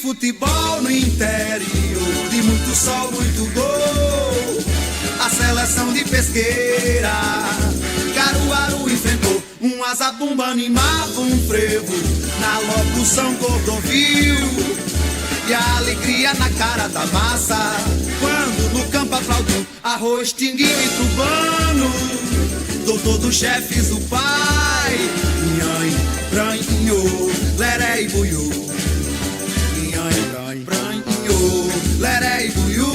futebol no interior, de muito sol, muito gol. A seleção de Pesqueira, Caruaru enfrentou um azabumba, animava um frevo na locução Cordovil. E a alegria na cara da massa, quando no campo aplaudiu arroz, tinguinho e tubano. Doutor dos chefes, o pai, nhanho, branho, leré e buiú. Nhanho, branho, leré e buiú.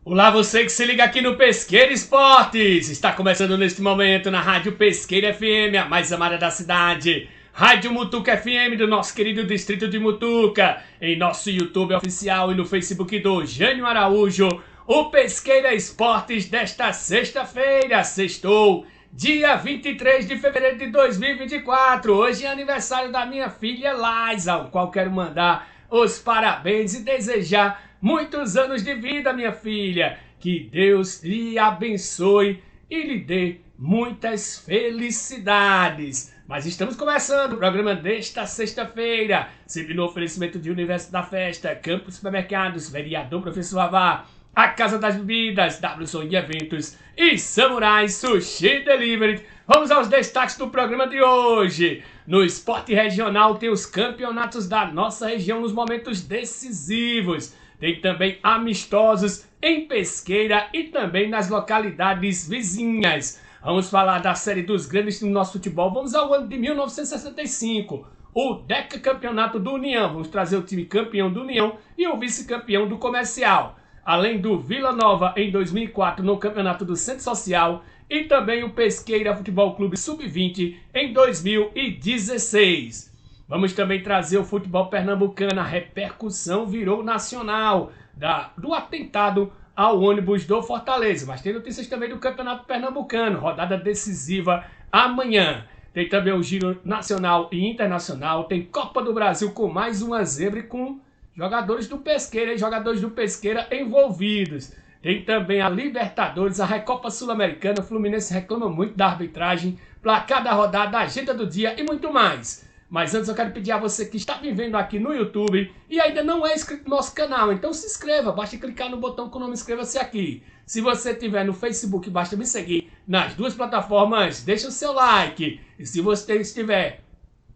Olá, você que se liga aqui no Pesqueira Esportes. Está começando neste momento na Rádio Pesqueira FM, a mais amada da cidade. Rádio Mutuca FM do nosso querido distrito de Mutuca. Em nosso YouTube oficial e no Facebook do Jânio Araújo. O Pesqueira Esportes desta sexta-feira, sextou, dia 23 de fevereiro de 2024. Hoje é aniversário da minha filha Laisa, ao qual quero mandar os parabéns e desejar muitos anos de vida, minha filha. Que Deus lhe abençoe e lhe dê muitas felicidades. Mas estamos começando o programa desta sexta-feira, sempre no oferecimento de Universo da Festa, Campos Supermercados, Vereador Professor Avá, a Casa das Bebidas, WSON Eventos e Samurai Sushi Delivery. Vamos aos destaques do programa de hoje. No esporte regional tem os campeonatos da nossa região nos momentos decisivos. Tem também amistosos em Pesqueira e também nas localidades vizinhas. Vamos falar da série dos grandes do nosso futebol. Vamos ao ano de 1965, o decacampeonato do União. Vamos trazer o time campeão do União e o vice-campeão do Comercial. Além do Vila Nova em 2004 no campeonato do Centro Social e também o Pesqueira Futebol Clube Sub-20 em 2016. Vamos também trazer o futebol pernambucano. A repercussão virou nacional do atentado ao ônibus do Fortaleza. Mas tem notícias também do Campeonato Pernambucano, rodada decisiva amanhã. Tem também o Giro Nacional e Internacional. Tem Copa do Brasil com mais uma zebra e com jogadores do Pesqueira e jogadores do Pesqueira envolvidos. Tem também a Libertadores, a Recopa Sul-Americana. O Fluminense reclama muito da arbitragem, placar da rodada, agenda do dia e muito mais. Mas antes eu quero pedir a você que está me vendo aqui no YouTube e ainda não é inscrito no nosso canal, então se inscreva, basta clicar no botão com o nome Inscreva-se aqui. Se você estiver no Facebook, basta me seguir nas duas plataformas, deixa o seu like. E se você estiver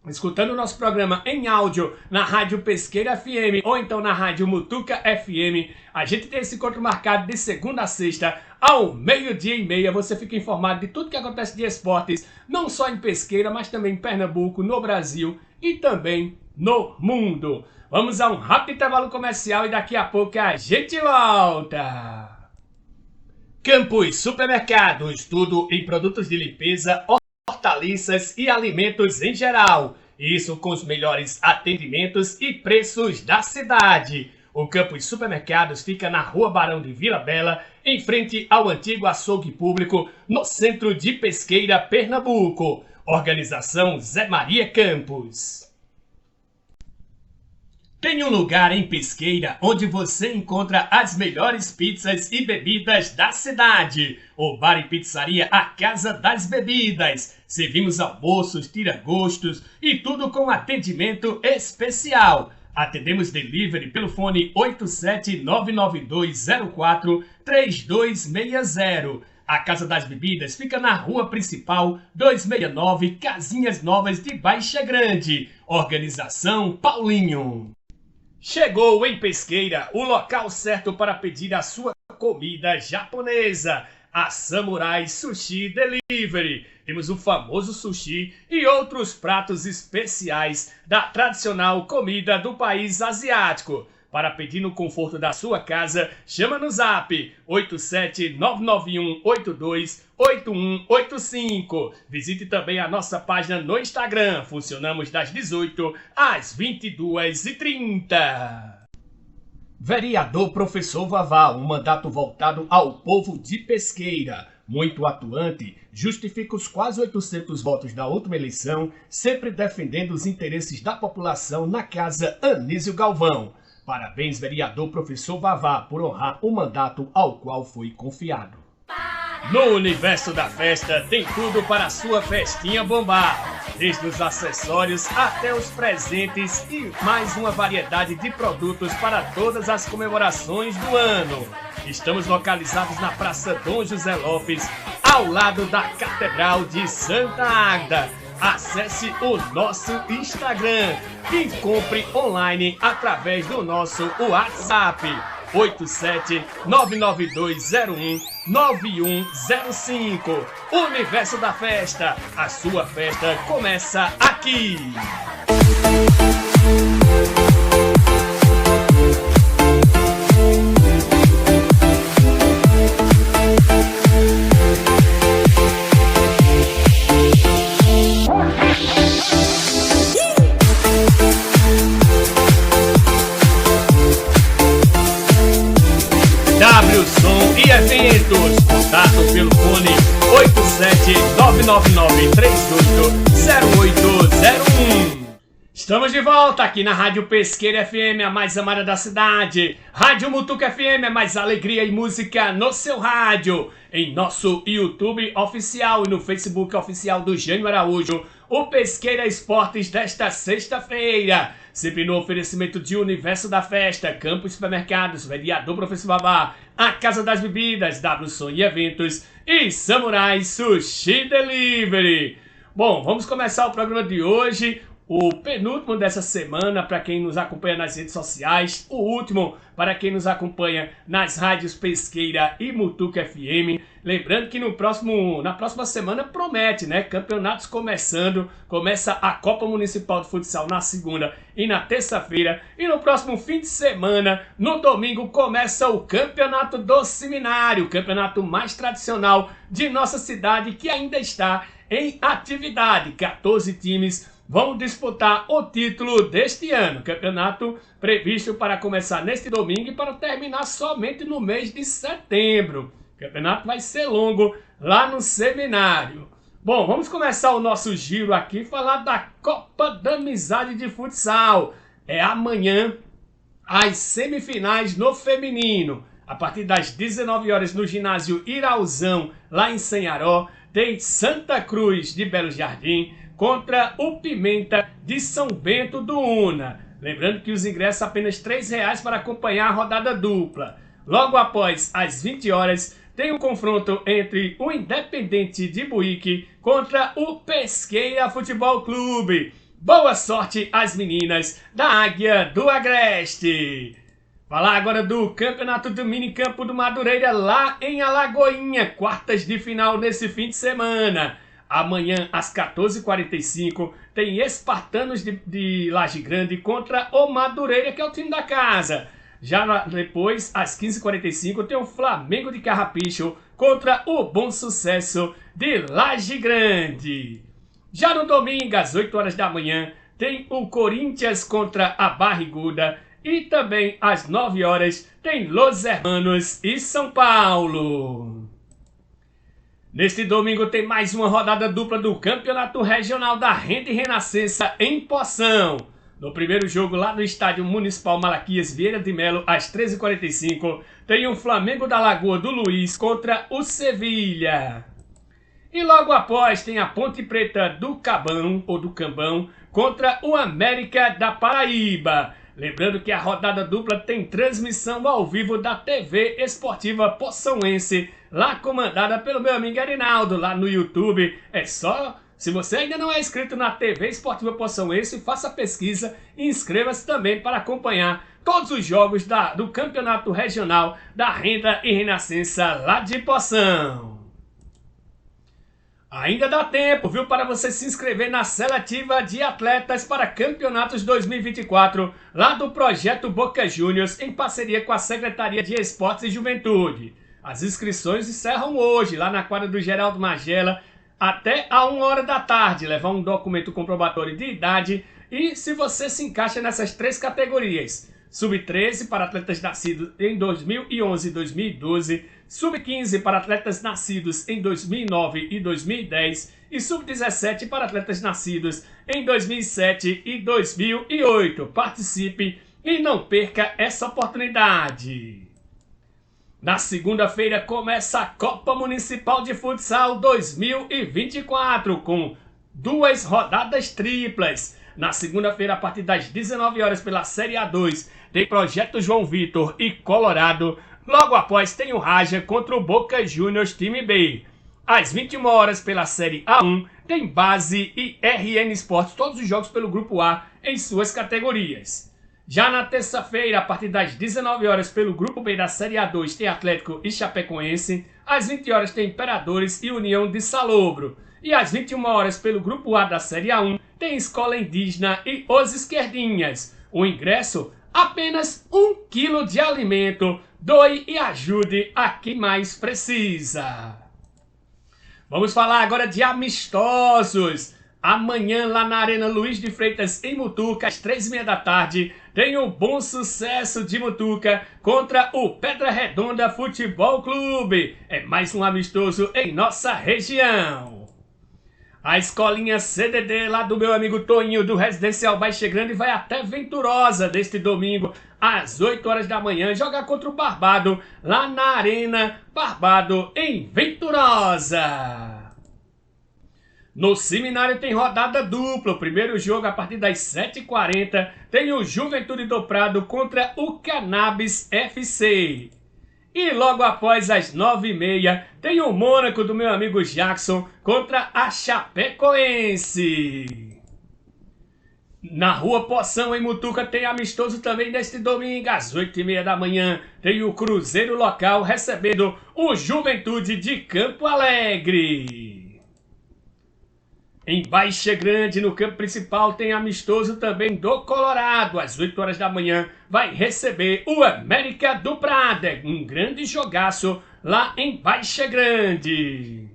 escutando o nosso programa em áudio na Rádio Pesqueira FM ou então na Rádio Mutuca FM, a gente tem esse encontro marcado de segunda a sexta ao 12h30. Você fica informado de tudo que acontece de esportes, não só em Pesqueira, mas também em Pernambuco, no Brasil e também no mundo. Vamos a um rápido intervalo comercial e daqui a pouco a gente volta. Campos Supermercados, tudo em produtos de limpeza, hortaliças e alimentos em geral. Isso com os melhores atendimentos e preços da cidade. O Campos Supermercados fica na Rua Barão de Vila Bela, em frente ao antigo açougue público, no centro de Pesqueira, Pernambuco. Organização Zé Maria Campos. Tem um lugar em Pesqueira onde você encontra as melhores pizzas e bebidas da cidade. O Bar e Pizzaria A Casa das Bebidas. Servimos almoços, tira-gostos e tudo com atendimento especial. Atendemos delivery pelo fone 87992043260. A Casa das Bebidas fica na Rua Principal 269, Casinhas Novas de Baixa Grande. Organização Paulinho. Chegou em Pesqueira o local certo para pedir a sua comida japonesa, a Samurai Sushi Delivery. Temos o famoso sushi e outros pratos especiais da tradicional comida do país asiático. Para pedir no conforto da sua casa, chama no zap 87991828185. Visite também a nossa página no Instagram. Funcionamos das 18 às 22h30. Vereador Professor Vavá, um mandato voltado ao povo de Pesqueira. Muito atuante, justifica os quase 800 votos da última eleição, sempre defendendo os interesses da população na Casa Anísio Galvão. Parabéns, vereador Professor Vavá, por honrar o mandato ao qual foi confiado. No universo da festa tem tudo para a sua festinha bombar, desde os acessórios até os presentes e mais uma variedade de produtos para todas as comemorações do ano. Estamos localizados na Praça Dom José Lopes, ao lado da Catedral de Santa Águeda. Acesse o nosso Instagram e compre online através do nosso WhatsApp 87992019105. Universo da Festa, a sua festa começa aqui. Som e Eventos, contato pelo fone 87999380801. Estamos de volta aqui na Rádio Pesqueira FM, a mais amada da cidade. Rádio Mutuca FM, mais alegria e música no seu rádio. Em nosso YouTube oficial e no Facebook oficial do Jânio Araújo, o Pesqueira Esportes desta sexta-feira. Sempre no oferecimento de Universo da Festa, Campos Supermercados, Vereador Professor Babá, a Casa das Bebidas, W Som e Eventos e Samurai Sushi Delivery. Bom, vamos começar o programa de hoje, o penúltimo dessa semana para quem nos acompanha nas redes sociais, o último para quem nos acompanha nas rádios Pesqueira e Mutuca FM. Lembrando que na próxima semana promete, né? Campeonatos começando, começa a Copa Municipal de Futsal na segunda e na terça-feira. E no próximo fim de semana, no domingo, começa o Campeonato do Seminário, o campeonato mais tradicional de nossa cidade que ainda está em atividade. 14 times vão disputar o título deste ano. Campeonato previsto para começar neste domingo e para terminar somente no mês de setembro. O campeonato vai ser longo lá no seminário. Bom, vamos começar o nosso giro aqui, falar da Copa da Amizade de Futsal. É amanhã, as semifinais no feminino. A partir das 19 horas no ginásio Irauzão, lá em Sanharó, tem Santa Cruz de Belo Jardim contra o Pimenta de São Bento do Una. Lembrando que os ingressos apenas R$ 3,00 para acompanhar a rodada dupla. Logo após, às 20 horas, tem um confronto entre o Independente de Buíque contra o Pesqueira Futebol Clube. Boa sorte às meninas da Águia do Agreste. Falar agora do campeonato do Minicampo do Madureira lá em Alagoinha. Quartas de final nesse fim de semana. Amanhã, às 14h45, tem Espartanos de Laje Grande contra o Madureira, que é o time da casa. Já depois, às 15h45, tem o Flamengo de Carrapicho contra o Bom Sucesso de Laje Grande. Já no domingo, às 8 horas da manhã, tem o Corinthians contra a Barriguda. E também, às 9 horas, tem Los Hermanos e São Paulo. Neste domingo tem mais uma rodada dupla do Campeonato Regional da Rede Renascença em Poção. No primeiro jogo lá no Estádio Municipal Malaquias Vieira de Melo, às 13h45, tem o Flamengo da Lagoa do Luiz contra o Sevilha. E logo após tem a Ponte Preta do Cabão, ou do Cambão, contra o América da Paraíba. Lembrando que a rodada dupla tem transmissão ao vivo da TV Esportiva Poçãoense, lá comandada pelo meu amigo Arinaldo, lá no YouTube. É só, se você ainda não é inscrito na TV Esportiva Poçãoense, faça a pesquisa e inscreva-se também para acompanhar todos os jogos do Campeonato Regional da Renda e Renascença lá de Poção. Ainda dá tempo, viu, para você se inscrever na seletiva de atletas para campeonatos 2024, lá do Projeto Boca Juniors, em parceria com a Secretaria de Esportes e Juventude. As inscrições encerram hoje, lá na quadra do Geraldo Magela, até a 1h da tarde. Levar um documento comprobatório de idade e se você se encaixa nessas 3 categorias. Sub-13 para atletas nascidos em 2011 e 2012, Sub-15 para atletas nascidos em 2009 e 2010 e Sub-17 para atletas nascidos em 2007 e 2008. Participe e não perca essa oportunidade. Na segunda-feira começa a Copa Municipal de Futsal 2024 com 2 rodadas triplas. Na segunda-feira, a partir das 19 horas pela Série A2, tem Projeto João Vitor e Colorado. Logo após tem o Raja contra o Boca Juniors time B. Às 21 horas pela Série A1, tem Base e RN Sports, todos os jogos pelo Grupo A em suas categorias. Já na terça-feira, a partir das 19 horas pelo Grupo B da Série A2, tem Atlético e Chapecoense. Às 20 horas tem Imperadores e União de Salobro. E às 21 horas pelo Grupo A da Série A1, tem Escola Indígena e Os Esquerdinhas. O ingresso, apenas 1 quilo de alimento. Doe e ajude a quem mais precisa. Vamos falar agora de amistosos. Amanhã, lá na Arena Luiz de Freitas, em Mutuca, às 3h30 da tarde, tem o Bom Sucesso de Mutuca contra o Pedra Redonda Futebol Clube. É mais um amistoso em nossa região. A escolinha CDD, lá do meu amigo Toninho, do Residencial Baixa Grande, vai até Venturosa deste domingo, às 8 horas da manhã, jogar contra o Barbado, lá na Arena Barbado, em Venturosa. No seminário tem rodada dupla. O primeiro jogo, a partir das 7h40, tem o Juventude do Prado contra o Cannabis FC. E logo após as 9h30, tem o Mônaco do meu amigo Jackson contra a Chapecoense. Na Rua Poção, em Mutuca, tem amistoso também neste domingo, às 8h30 da manhã. Tem o Cruzeiro local recebendo o Juventude de Campo Alegre. Em Baixa Grande, no campo principal, tem amistoso também do Colorado. Às 8 horas da manhã, vai receber o América do Prado. Um grande jogaço lá em Baixa Grande.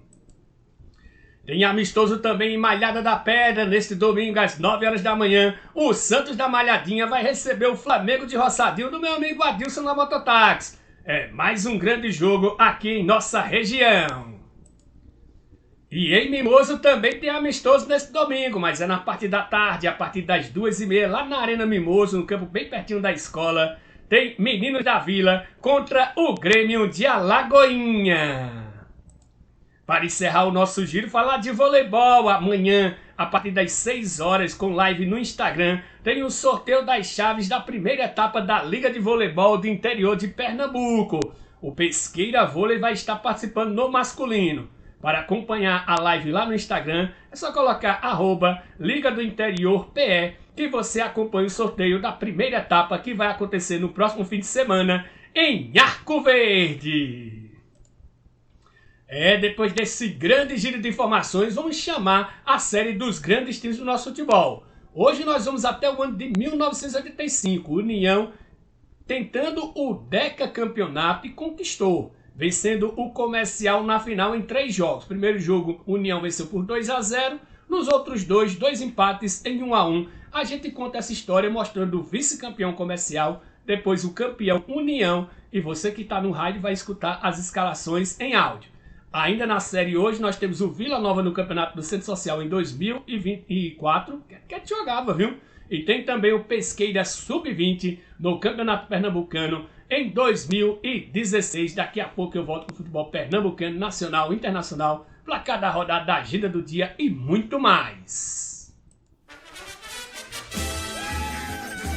Tem amistoso também em Malhada da Pedra. Neste domingo, às 9 horas da manhã, o Santos da Malhadinha vai receber o Flamengo de Roçadinho do meu amigo Adilson na Mototáxi. É mais um grande jogo aqui em nossa região. E em Mimoso também tem amistoso nesse domingo, mas é na parte da tarde, a partir das 2h30, lá na Arena Mimoso, no campo bem pertinho da escola, tem Meninos da Vila contra o Grêmio de Alagoinha. Para encerrar o nosso giro, falar de voleibol. Amanhã, a partir das 6 horas, com live no Instagram, tem o sorteio das chaves da primeira etapa da Liga de Voleibol do interior de Pernambuco. O Pesqueira Vôlei vai estar participando no masculino. Para acompanhar a live lá no Instagram, é só colocar @Liga do Interior PE que você acompanha o sorteio da primeira etapa que vai acontecer no próximo fim de semana em Arco Verde. Depois desse grande giro de informações, vamos chamar a série dos grandes times do nosso futebol. Hoje nós vamos até o ano de 1985, União tentando o decacampeonato e conquistou, vencendo o Comercial na final em 3 jogos. Primeiro jogo, União venceu por 2-0. Nos outros 2 empates em 1-1. A gente conta essa história mostrando o vice-campeão Comercial, depois o campeão União. E você que está no rádio vai escutar as escalações em áudio. Ainda na série hoje, nós temos o Vila Nova no Campeonato do Centro Social em 2024, que jogava, viu? E tem também o Pesqueira Sub-20 no Campeonato Pernambucano em 2016. Daqui a pouco eu volto com o futebol pernambucano, nacional, internacional, placar da rodada, da agenda do dia e muito mais.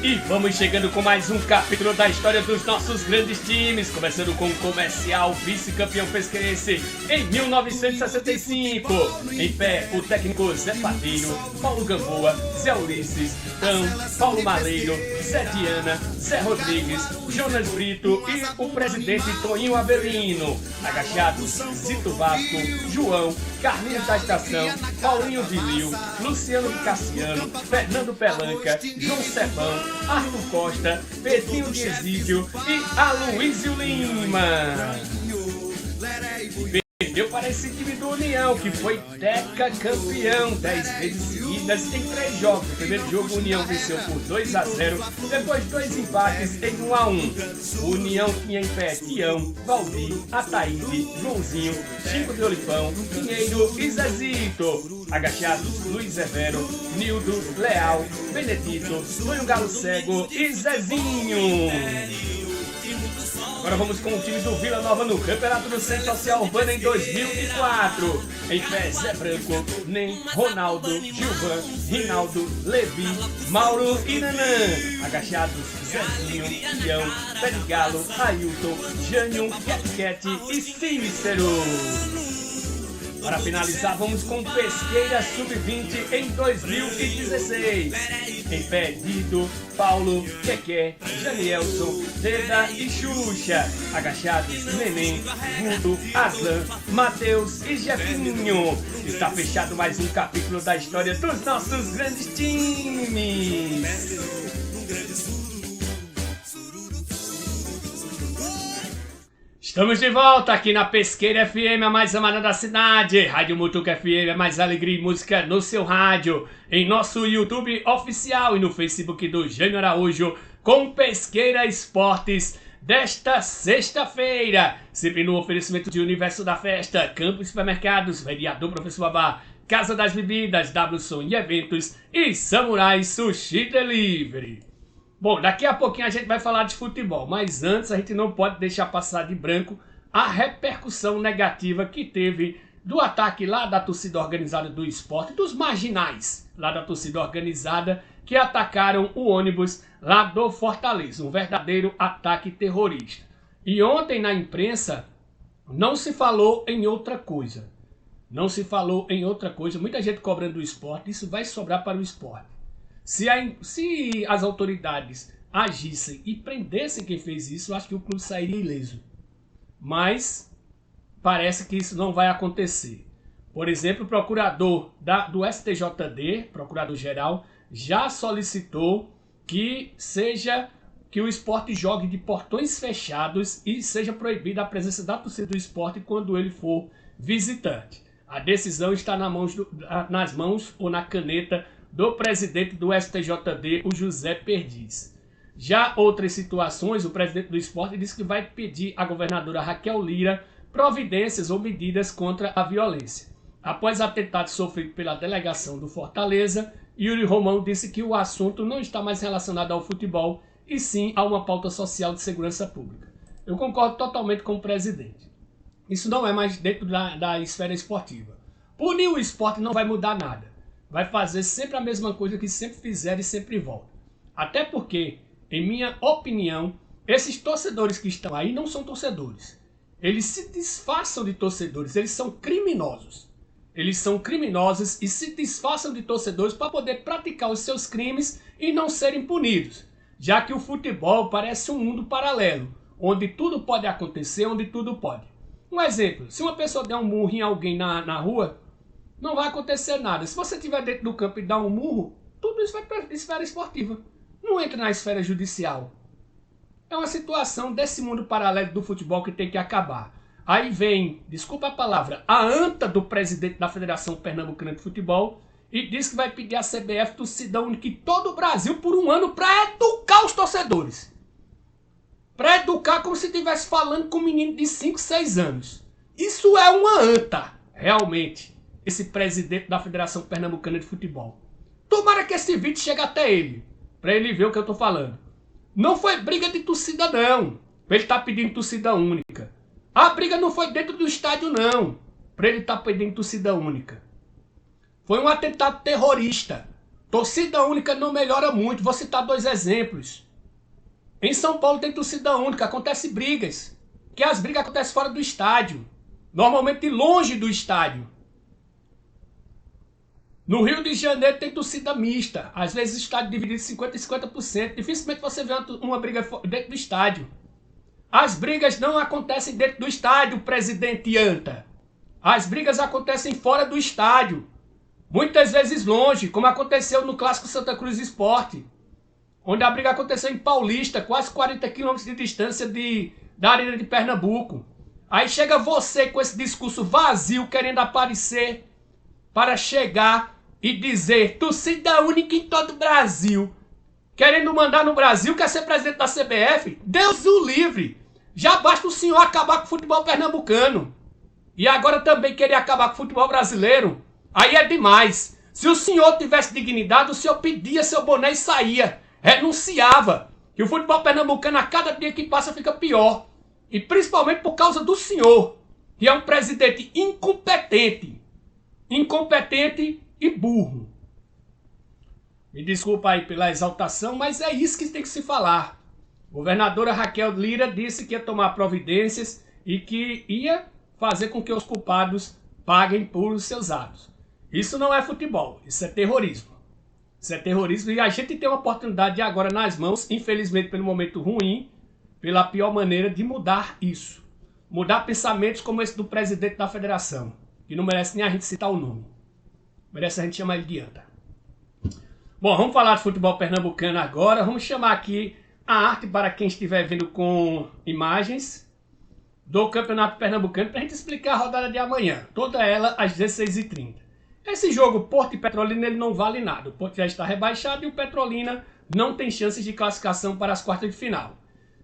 E vamos chegando com mais um capítulo da história dos nossos grandes times, começando com o Comercial, vice-campeão pesqueirense em 1965. Em pé, o técnico Zé Padeiro, Paulo Gamboa, Zé Ulisses, Tão, Paulo Maleiro, Zé Diana, Zé Rodrigues, Jonas Brito e o presidente Toninho Avelino. Agachados, Zito Vasco, João, Carlinhos da Estação, Paulinho de Lio, Luciano Cassiano, Fernando Pelanca, João Sebão, Arthur Costa, Pedrinho de Exídio e Aloysio Lima. Perdeu para esse time do União, que foi decacampeão 10 vezes seguidas em 3 jogos. No primeiro jogo, o União venceu por 2-0, depois 2 empates em 1-1. O União tinha em pé Tião, Valdir, Ataíde, Joãozinho, Chico de Olipão, Pinheiro e Zezito. Agachados, Luiz Severo, Nildo, Leal, Benedito, Tonho Galo Cego e Zezinho. Agora vamos com o time do Vila Nova no Campeonato do Centro Social Urbano em 2004. Em pé, Zé Branco, Nem, Ronaldo, Gilvan, Rinaldo, Levi, Mauro e Nanã. Agachados, Zezinho, Ião, Pé de Galo, Ailton, Jânio, Cat e Cícero. Para finalizar, vamos com Pesqueira Sub-20 em 2016. Em pé, Dido, Paulo, Keké, Janielson, Deda e Xuxa. Agachados, Neném, Gudo, Aslan, Matheus e Jefinho. Está fechado mais um capítulo da história dos nossos grandes times. Estamos de volta aqui na Pesqueira FM, a mais amada da cidade. Rádio Mutuca FM, a mais alegria e música no seu rádio. Em nosso YouTube oficial e no Facebook do Jânio Araújo, com Pesqueira Esportes, desta sexta-feira. Sempre no oferecimento de Universo da Festa, Campos Supermercados, Vereador Professor Babá, Casa das Bebidas, WSON e Eventos e Samurai Sushi Delivery. Bom, daqui a pouquinho a gente vai falar de futebol, mas antes a gente não pode deixar passar de branco a repercussão negativa que teve do ataque lá da torcida organizada do esporte, dos marginais lá da torcida organizada que atacaram o ônibus lá do Fortaleza, um verdadeiro ataque terrorista. E ontem na imprensa não se falou em outra coisa, muita gente cobrando do esporte, isso vai sobrar para o esporte. Se as autoridades agissem e prendessem quem fez isso, eu acho que o clube sairia ileso. Mas parece que isso não vai acontecer. Por exemplo, o procurador do STJD, procurador-geral, já solicitou que o esporte jogue de portões fechados e seja proibida a presença da torcida do esporte quando ele for visitante. A decisão está nas mãos ou na caneta do presidente do STJD, o José Perdiz. Já outras situações, o presidente do esporte disse que vai pedir à governadora Raquel Lira providências ou medidas contra a violência. Após atentado sofrido pela delegação do Fortaleza, Yuri Romão disse que o assunto não está mais relacionado ao futebol, e sim a uma pauta social de segurança pública. Eu concordo totalmente com o presidente. Isso não é mais dentro da esfera esportiva. Punir o esporte não vai mudar nada. Vai fazer sempre a mesma coisa que sempre fizeram e sempre volta. Até porque, em minha opinião, esses torcedores que estão aí não são torcedores. Eles se disfarçam de torcedores, eles são criminosos. Eles são criminosos e se disfarçam de torcedores para poder praticar os seus crimes e não serem punidos. Já que o futebol parece um mundo paralelo, onde tudo pode acontecer, onde tudo pode. Um exemplo, se uma pessoa der um murro em alguém na rua, não vai acontecer nada. Se você estiver dentro do campo e dar um murro, tudo isso vai para a esfera esportiva. Não entra na esfera judicial. É uma situação desse mundo paralelo do futebol que tem que acabar. Aí vem, desculpa a palavra, a anta do presidente da Federação Pernambucana de Futebol e diz que vai pedir à CBF torcida única em todo o Brasil por um ano para educar os torcedores. Para educar como se estivesse falando com um menino de 5, 6 anos. Isso é uma anta, realmente. Esse presidente da Federação Pernambucana de Futebol. Tomara que esse vídeo chegue até ele, para ele ver o que eu tô falando. Não foi briga de torcida não, para ele estar pedindo torcida única. A briga não foi dentro do estádio não, para ele estar pedindo torcida única. Foi um atentado terrorista. Torcida única não melhora muito, vou citar 2 exemplos. Em São Paulo tem torcida única, acontece brigas, que as brigas acontecem fora do estádio, normalmente longe do estádio. No Rio de Janeiro tem torcida mista. Às vezes o estádio dividido 50% e 50%. Dificilmente você vê uma briga dentro do estádio. As brigas não acontecem dentro do estádio, presidente Anta. As brigas acontecem fora do estádio. Muitas vezes longe, como aconteceu no Clássico Santa Cruz Esporte. Onde a briga aconteceu em Paulista, quase 40 km de distância da Arena de Pernambuco. Aí chega você com esse discurso vazio, querendo aparecer para chegar e dizer torcida única em todo o Brasil. Querendo mandar no Brasil, quer ser presidente da CBF? Deus o livre. Já basta o senhor acabar com o futebol pernambucano. E agora também querer acabar com o futebol brasileiro. Aí é demais. Se o senhor tivesse dignidade, o senhor pedia seu boné e saía. Renunciava. Que o futebol pernambucano a cada dia que passa fica pior. E principalmente por causa do senhor, que é um presidente incompetente. Incompetente e burro. Me desculpa aí pela exaltação, mas é isso que tem que se falar. Governadora Raquel Lira disse que ia tomar providências e que ia fazer com que os culpados paguem por seus atos. Isso não é futebol, isso é terrorismo. Isso é terrorismo e a gente tem uma oportunidade agora nas mãos, infelizmente pelo momento ruim, pela pior maneira de mudar isso. Mudar pensamentos como esse do presidente da federação, que não merece nem a gente citar o nome. Merece a gente chamar ele de anta. Bom, vamos falar de futebol pernambucano agora. Vamos chamar aqui a arte para quem estiver vendo com imagens do Campeonato Pernambucano para a gente explicar a rodada de amanhã. Toda ela às 16h30. Esse jogo, Porto e Petrolina, ele não vale nada. O Porto já está rebaixado e o Petrolina não tem chances de classificação para as quartas de final.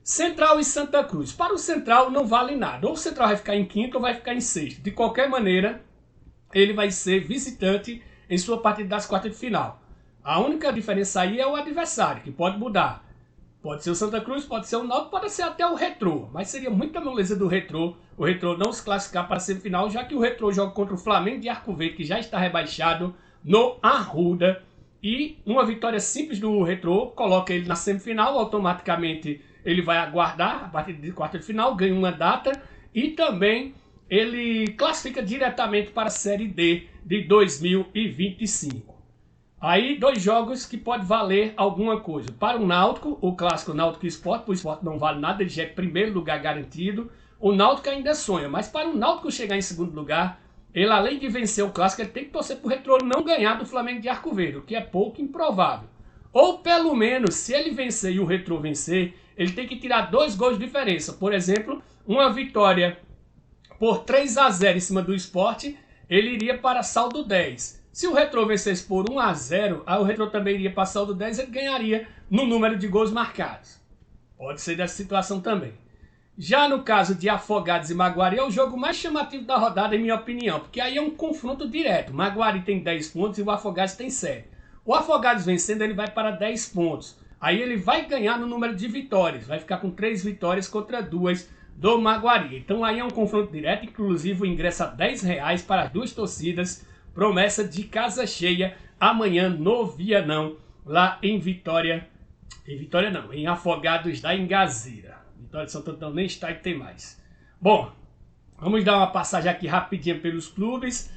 Central e Santa Cruz. Para o Central não vale nada. Ou o Central vai ficar em quinto ou vai ficar em sexto. De qualquer maneira, ele vai ser visitante em sua partida das quartas de final. A única diferença aí é o adversário, que pode mudar. Pode ser o Santa Cruz, pode ser o Náutico, pode ser até o Retrô. Mas seria muita moleza do Retrô, o Retrô não se classificar para a semifinal, já que o Retrô joga contra o Flamengo de Arco Verde, que já está rebaixado no Arruda. E uma vitória simples do Retrô coloca ele na semifinal, automaticamente ele vai aguardar a partir de quarta de final, ganha uma data e também ele classifica diretamente para a Série D de 2025. Aí, dois jogos que pode valer alguma coisa. Para o Náutico, o clássico Náutico e Sport, o Sport não vale nada, ele já é primeiro lugar garantido. O Náutico ainda sonha, mas para o Náutico chegar em segundo lugar, ele além de vencer o clássico, ele tem que torcer para o Retrô não ganhar do Flamengo de Arco Verde, o que é pouco improvável. Ou pelo menos, se ele vencer e o Retrô vencer, ele tem que tirar 2 gols de diferença. Por exemplo, uma vitória por 3-0 em cima do Sport, ele iria para saldo 10. Se o Retrô vencesse por 1-0, aí o Retrô também iria para saldo 10, ele ganharia no número de gols marcados. Pode ser dessa situação também. Já no caso de Afogados e Maguari, é o jogo mais chamativo da rodada, em minha opinião, porque aí é um confronto direto. O Maguari tem 10 pontos e o Afogados tem 7. O Afogados vencendo, ele vai para 10 pontos. Aí ele vai ganhar no número de vitórias, vai ficar com 3 vitórias contra 2 do Maguari. Então aí é um confronto direto, inclusive o ingresso a R$10 para as duas torcidas. Promessa de casa cheia amanhã no Vianão, lá em Vitória. Em Vitória não, em Afogados da Engazeira. Vitória de Santo Antônio nem está e tem mais. Bom, vamos dar uma passagem aqui rapidinha pelos clubes.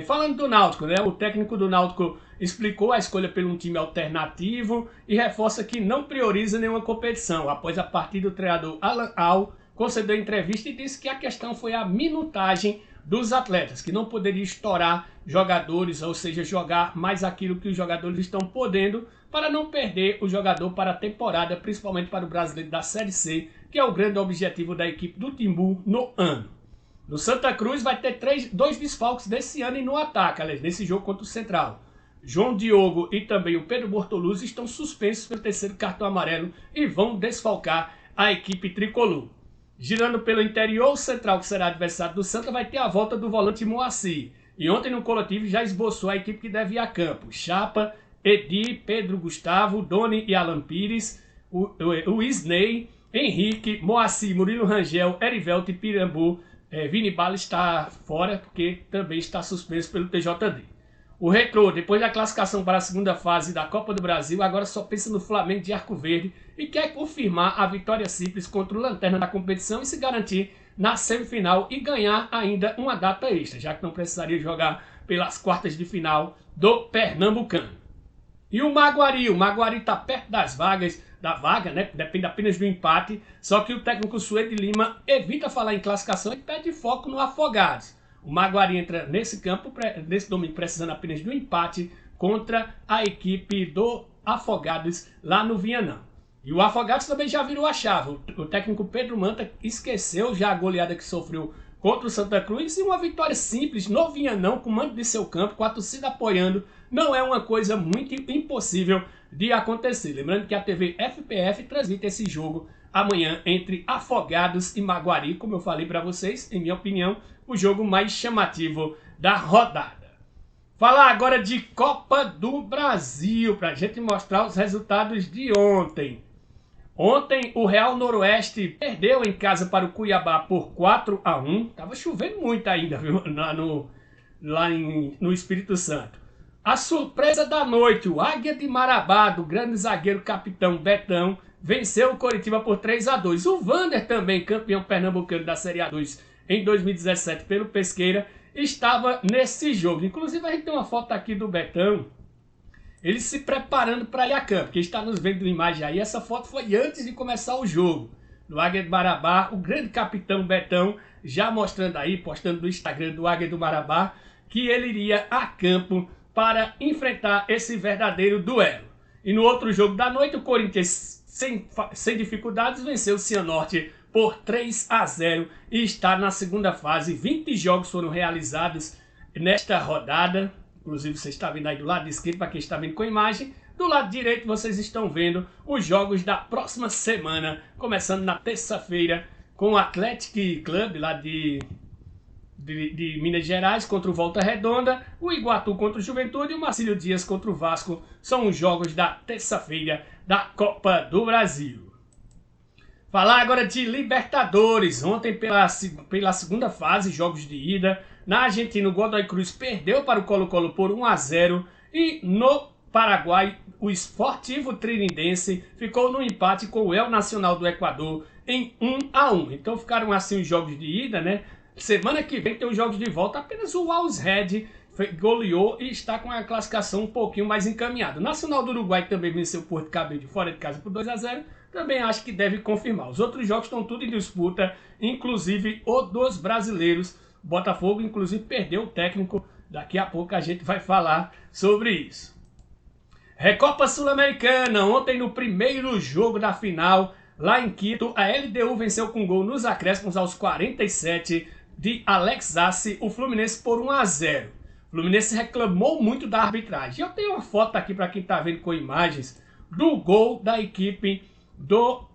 Falando do Náutico, né? O técnico do Náutico explicou a escolha por um time alternativo e reforça que não prioriza nenhuma competição. Após a partida, o treinador Alan Al concedeu entrevista e disse que a questão foi a minutagem dos atletas, que não poderia estourar jogadores, ou seja, jogar mais aquilo que os jogadores estão podendo, para não perder o jogador para a temporada, principalmente para o brasileiro da Série C, que é o grande objetivo da equipe do Timbu no ano. No Santa Cruz vai ter 2 desfalques desse ano e no ataque, aliás, nesse jogo contra o Central. João Diogo e também o Pedro Bortoluzzi estão suspensos pelo 3º cartão amarelo e vão desfalcar a equipe tricolor. Girando pelo interior, o Central, que será adversário do Santa, vai ter a volta do volante Moacir. E ontem no coletivo já esboçou a equipe que deve ir a campo. Chapa, Edi, Pedro Gustavo, Doni e Alan Pires, o Isney, Henrique, Moacir, Murilo Rangel, Erivelto e Pirambu. Vini Bala está fora porque também está suspenso pelo TJD. O Retrô, depois da classificação para a segunda fase da Copa do Brasil, agora só pensa no Flamengo de Arco Verde e quer confirmar a vitória simples contra o Lanterna da competição e se garantir na semifinal e ganhar ainda uma data extra, já que não precisaria jogar pelas quartas de final do Pernambucano. E o Maguari está perto da vaga, né? Depende apenas do empate, só que o técnico Suede Lima evita falar em classificação e pede foco no Afogados. O Maguari entra nesse campo, nesse domingo, precisando apenas de um empate contra a equipe do Afogados lá no Vianão. E o Afogados também já virou a chave. O técnico Pedro Manta esqueceu já a goleada que sofreu contra o Santa Cruz e uma vitória simples no Vianão, com o mando de seu campo, com a torcida apoiando, não é uma coisa muito impossível de acontecer. Lembrando que a TV FPF transmite esse jogo amanhã entre Afogados e Maguari, como eu falei para vocês, em minha opinião, o jogo mais chamativo da rodada. Falar agora de Copa do Brasil, para a gente mostrar os resultados de ontem. Ontem o Real Noroeste perdeu em casa para o Cuiabá por 4-1. Tava chovendo muito ainda, viu? No Espírito Santo. A surpresa da noite, o Águia de Marabá, do grande zagueiro capitão Betão, venceu o Coritiba por 3-2. O Vander, também campeão pernambucano da Série A2 em 2017 pelo Pesqueira, estava nesse jogo. Inclusive a gente tem uma foto aqui do Betão, ele se preparando para ir a campo. Quem está nos vendo imagem aí, essa foto foi antes de começar o jogo. No Águia de Marabá, o grande capitão Betão já mostrando aí, postando no Instagram do Águia do Marabá, que ele iria a campo para enfrentar esse verdadeiro duelo. E no outro jogo da noite, o Corinthians, sem dificuldades, venceu o Cianorte por 3-0 e está na segunda fase. 20 jogos foram realizados nesta rodada. Inclusive, você está vendo aí do lado esquerdo, para quem está vendo com a imagem. Do lado direito, vocês estão vendo os jogos da próxima semana, começando na terça-feira, com o Athletic Club, lá de Minas Gerais, contra o Volta Redonda, o Iguatu contra o Juventude e o Marcílio Dias contra o Vasco. São os jogos da terça-feira da Copa do Brasil. Falar agora de Libertadores. Ontem, pela segunda fase, jogos de ida, na Argentina, o Godoy Cruz perdeu para o Colo-Colo por 1-0 e no Paraguai, o Sportivo Trinidense ficou no empate com o El Nacional do Equador em 1-1. Então ficaram assim os jogos de ida, né? Semana que vem tem os jogos de volta. Apenas o Always Red goleou e está com a classificação um pouquinho mais encaminhada. O Nacional do Uruguai também venceu o Porto Cabello fora de casa por 2-0. Também acho que deve confirmar. Os outros jogos estão tudo em disputa, inclusive o dos brasileiros. Botafogo, inclusive, perdeu o técnico. Daqui a pouco a gente vai falar sobre isso. Recopa Sul-Americana. Ontem, no primeiro jogo da final, lá em Quito, a LDU venceu com gol nos acréscimos aos 47 de Alex Assi, o Fluminense por 1-0. O Fluminense reclamou muito da arbitragem. Eu tenho uma foto aqui para quem está vendo com imagens do gol da equipe do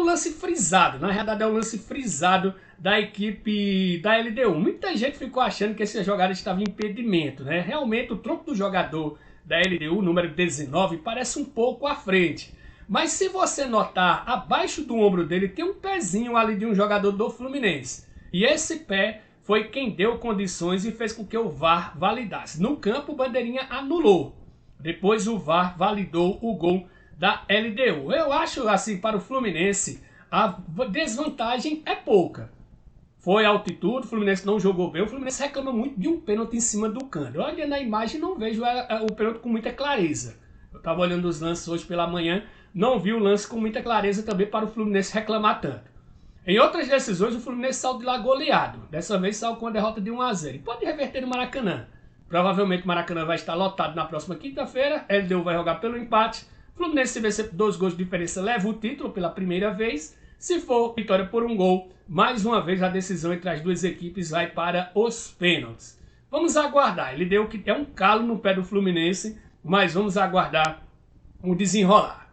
lance frisado. Na realidade é o lance frisado da equipe da LDU. Muita gente ficou achando que essa jogada estava em impedimento, né? Realmente o tronco do jogador da LDU, número 19, parece um pouco à frente. Mas se você notar, abaixo do ombro dele tem um pezinho ali de um jogador do Fluminense. E esse pé foi quem deu condições e fez com que o VAR validasse. No campo, o bandeirinha anulou. Depois o VAR validou o gol da LDU. Eu acho assim, para o Fluminense, a desvantagem é pouca. Foi a altitude, o Fluminense não jogou bem. O Fluminense reclama muito de um pênalti em cima do cano. Olha na imagem, não vejo o pênalti com muita clareza. Eu estava olhando os lances hoje pela manhã, não vi o lance com muita clareza também para o Fluminense reclamar tanto. Em outras decisões, o Fluminense saiu de lá goleado. Dessa vez saiu com a derrota de 1-0. E pode reverter no Maracanã. Provavelmente o Maracanã vai estar lotado na próxima quinta-feira. LDU vai jogar pelo empate. O Fluminense, se vencer por 2 gols de diferença, leva o título pela primeira vez. Se for vitória por 1 gol, mais uma vez a decisão entre as duas equipes vai para os pênaltis. Vamos aguardar. Ele deu que é um calo no pé do Fluminense, mas vamos aguardar o desenrolar.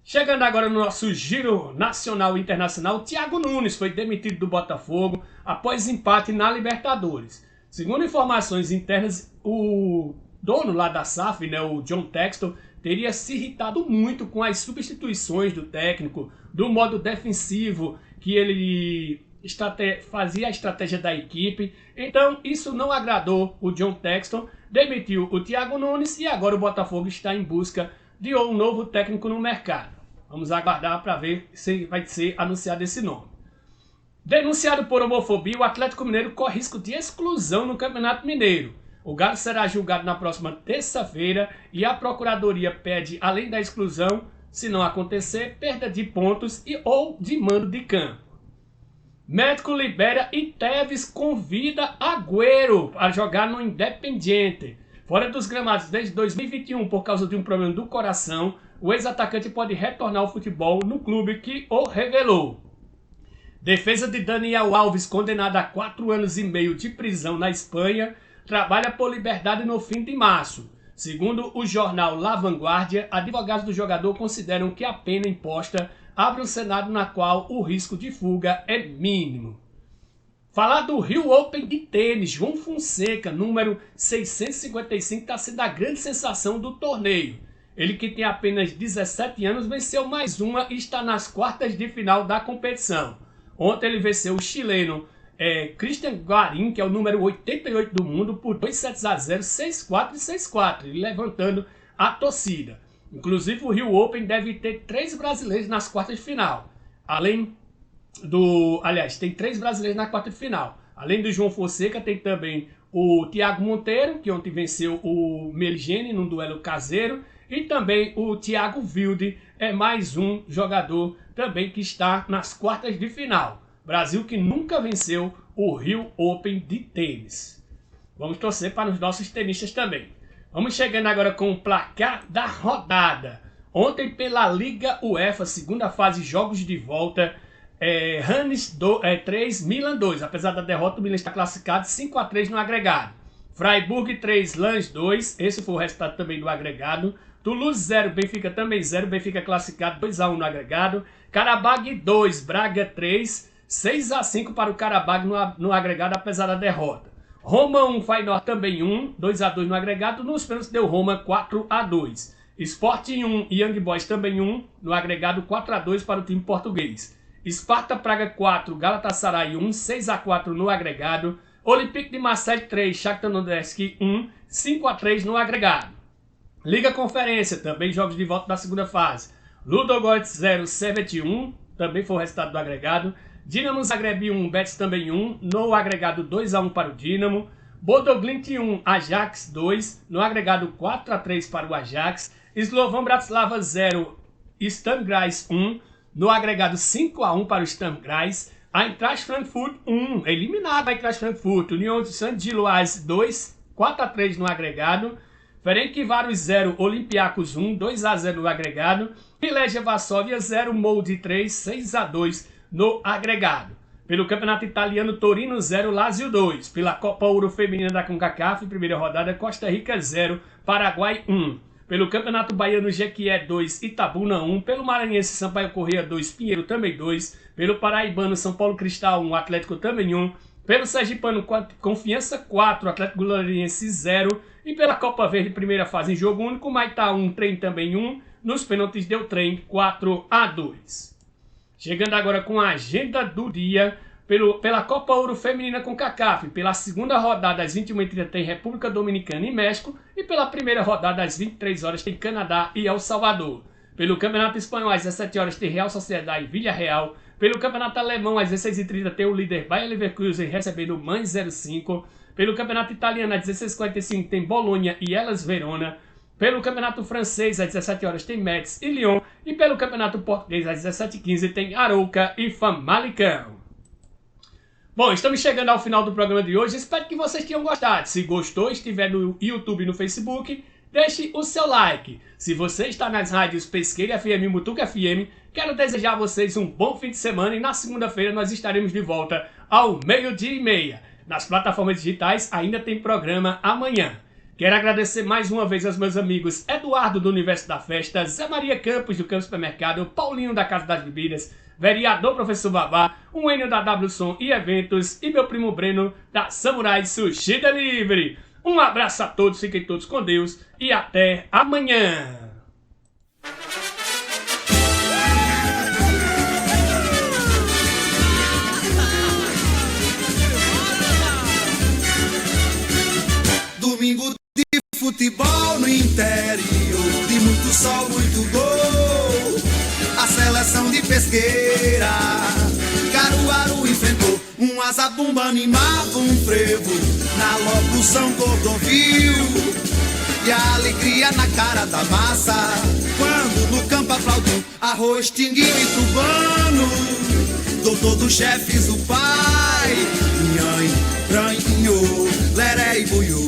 Chegando agora no nosso giro nacional e internacional, o Thiago Nunes foi demitido do Botafogo após empate na Libertadores. Segundo informações internas, o dono lá da SAF, né, o John Textor, teria se irritado muito com as substituições do técnico, do modo defensivo que ele fazia a estratégia da equipe. Então isso não agradou o John Textor, demitiu o Thiago Nunes e agora o Botafogo está em busca de um novo técnico no mercado. Vamos aguardar para ver se vai ser anunciado esse nome. Denunciado por homofobia, o Atlético Mineiro corre risco de exclusão no Campeonato Mineiro. O Galo será julgado na próxima terça-feira e a Procuradoria pede, além da exclusão, se não acontecer, perda de pontos ou de mando de campo. Médico libera e Tevez convida Agüero a jogar no Independiente. Fora dos gramados desde 2021 por causa de um problema do coração, o ex-atacante pode retornar ao futebol no clube que o revelou. Defesa de Daniel Alves, condenada a 4 anos e meio de prisão na Espanha, trabalha por liberdade no fim de março. Segundo o jornal La Vanguardia, advogados do jogador consideram que a pena imposta abre um cenário na qual o risco de fuga é mínimo. Falar do Rio Open de tênis, João Fonseca, número 655, está sendo a grande sensação do torneio. Ele que tem apenas 17 anos, venceu mais uma e está nas quartas de final da competição. Ontem ele venceu o chileno Cristian Garín, que é o número 88 do mundo, por 2-0, 6-4 e 6-4, levantando a torcida. Inclusive o Rio Open deve ter 3 brasileiros nas quartas de final. Tem 3 brasileiros na quarta de final. Além do João Fonseca, tem também o Thiago Monteiro, que ontem venceu o Meligeni num duelo caseiro. E também o Thiago Wilde é mais um jogador também que está nas quartas de final. Brasil que nunca venceu o Rio Open de tênis. Vamos torcer para os nossos tenistas também. Vamos chegando agora com o placar da rodada. Ontem pela Liga UEFA, segunda fase, jogos de volta, Rennes 3, Milan 2. Apesar da derrota, o Milan está classificado 5-3 no agregado. Freiburg 3, Lens 2. Esse foi o resultado também do agregado. Toulouse 0, Benfica também 0. Benfica classificado 2-1 no agregado. Karabag 2, Braga 3. 6-5 para o Karabag no agregado, apesar da derrota. Roma 1, Feyenoord também 1. 2-2 no agregado. Nos pênaltis deu Roma 4-2. Sporting 1, Young Boys também 1. No agregado 4-2 para o time português. Sparta Praga 4, Galatasaray 1, 6-4 no agregado. Olympique de Marseille 3, Shakhtar Donetsk 1, 5-3 no agregado. Liga Conferência, também jogos de volta da segunda fase. Ludogorets 0, Servette 1, também foi o resultado do agregado. Dinamo Zagreb 1, Betis também 1, no agregado 2-1 para o Dinamo. Bodo Glimt 1, Ajax 2, no agregado 4-3 para o Ajax. Slovan Bratislava 0, Sturm Graz 1, no agregado 5-1 para o Sturm Graz. Eintracht Frankfurt 1, eliminado a Eintracht Frankfurt. Union Saint-Gilloise 2, 4-3 no agregado. Ferencváros 0, Olympiacos 1, 2-0 no agregado. E Legia Varsóvia 0, Molde 3, 6-2 no agregado. Pelo Campeonato Italiano, Torino 0, Lazio 2. Pela Copa Ouro Feminina da CONCACAF, primeira rodada, Costa Rica 0, Paraguai 1. Pelo Campeonato Baiano, Jequié 2, Itabuna 1. Pelo Maranhense, Sampaio Corrêa 2, Pinheiro também 2. Pelo Paraibano, São Paulo Cristal 1, Atlético também 1. Pelo Sergipano, Confiança 4, Atlético Goianiense 0. E pela Copa Verde, primeira fase em jogo único, Maitá 1, Trem também 1. Nos pênaltis deu Trem 4-2. Chegando agora com a agenda do dia. Pela Copa Ouro Feminina CONCACAF, pela segunda rodada às 21h30 tem República Dominicana e México, e pela primeira rodada às 23 horas tem Canadá e El Salvador. Pelo Campeonato Espanhol às 17 horas tem Real Sociedade e Villarreal. Pelo Campeonato Alemão às 16h30 tem o líder Bayer Leverkusen recebendo o Mainz 05. Pelo Campeonato Italiano às 16h45 tem Bolonha e Hellas Verona. Pelo Campeonato Francês às 17 horas tem Metz e Lyon. E pelo Campeonato Português às 17h15 tem Arouca e Famalicão. Bom, estamos chegando ao final do programa de hoje. Espero que vocês tenham gostado. Se gostou, estiver no YouTube e no Facebook, deixe o seu like. Se você está nas rádios Pesqueira FM e Mutuca FM, quero desejar a vocês um bom fim de semana. E na segunda-feira nós estaremos de volta ao 12h30. Nas plataformas digitais ainda tem programa amanhã. Quero agradecer mais uma vez aos meus amigos Eduardo do Universo da Festa, Zé Maria Campos do Campo Supermercado, Paulinho da Casa das Bebidas, Vereador Professor Babá, o Enio da W Som e Eventos e meu primo Breno da Samurai Sushi Delivery. Um abraço a todos, fiquem todos com Deus e até amanhã. Domingo de futebol no interior, de muito sol, muito gol. A seleção de Pesqueira, Caruaru enfrentou um Azabumba, animava um frevo na locução Cordovil. E a alegria na cara da massa, quando no campo aplaudiu Arroz, Tinguinho e Tubano. Doutor dos chefes, o pai, Nhanha, Ranho, Leré e Buiú.